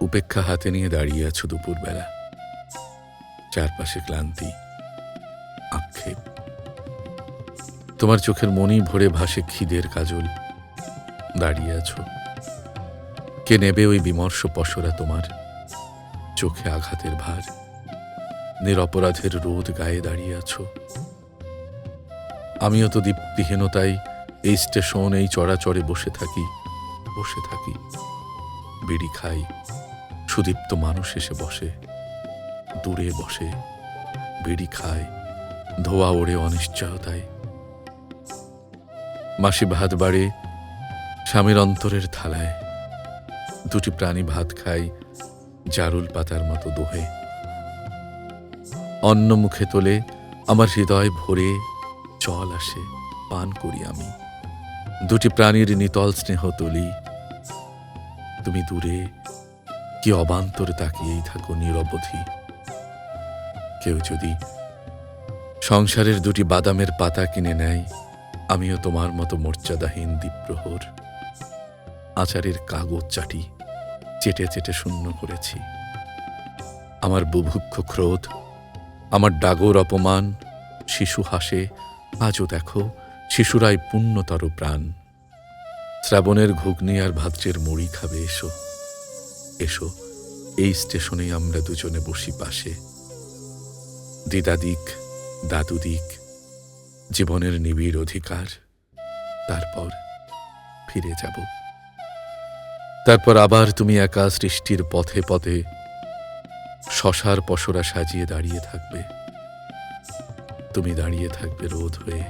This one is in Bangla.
উপেক্ষা হাতে নিয়ে দাঁড়িয়ে আছো দুপুরবেলা, চারপাশে ক্লান্তি, আক্ষেপ। তোমার চোখের মনি ভরে ভাসে খিদের কাজল। দাঁড়িয়ে আছো, কে নেবে ওই বিমর্ষ পসরা তোমার? চোখে আঘাতের ভার, নিরপরাধের রোদ গায়ে দাঁড়িয়ে আছো। আমিও তো দীপ্তিহীনতাই এই স্টেশন, এই চড়াচড়ে বসে থাকি। বিড়ি খাই, সুদীপ্ত মানুষ এসে বসে, দূরে বসে, বিড়ি খায়, ধোয়া ওড়ে অনিশ্চয়তায়। মাসি ভাত বাড়ে স্বামীর অন্তরের থালায়, দুটি প্রাণী ভাত খায় জারুল পাতার মতো দোহে। অন্ন মুখে তোলে আমার হৃদয় ভরে, জল আসে, পান করি আমি। দুটি প্রাণীর নিতল স্নেহ তুলি। তুমি দূরে কি অবান্তর তাকিয়েই থাকো নিরবধি। কেউ যদি সংসারের দুটি বাদামের পাতা কিনে নেয়, আমিও তোমার মতো মর্যাদাহীন দ্বীপ্রহর আচারের কাগজ চাটি চেটে চেটে শূন্য করেছি। আমার বুভুক্ষ ক্রোধ, আমার ডাগর অপমান, শিশু হাসে, আজও দেখো শিশুরাই পুণ্যতর প্রাণ। শ্রাবণের ঘুগনি আর ভাদ্রের মুড়ি খাবে এসো। এসো, এই স্টেশনে আমরা দুজনে বসি পাশে। দিদাদিক, দাদুদিক, জীবনের নিবিড় অধিকার। তারপর ফিরে যাব। তারপর আবার তুমি একা সৃষ্টির পথে পথে শশার পসরা সাজিয়ে দাঁড়িয়ে থাকবে। তুমি দাঁড়িয়ে থাকবে রোদ হয়ে।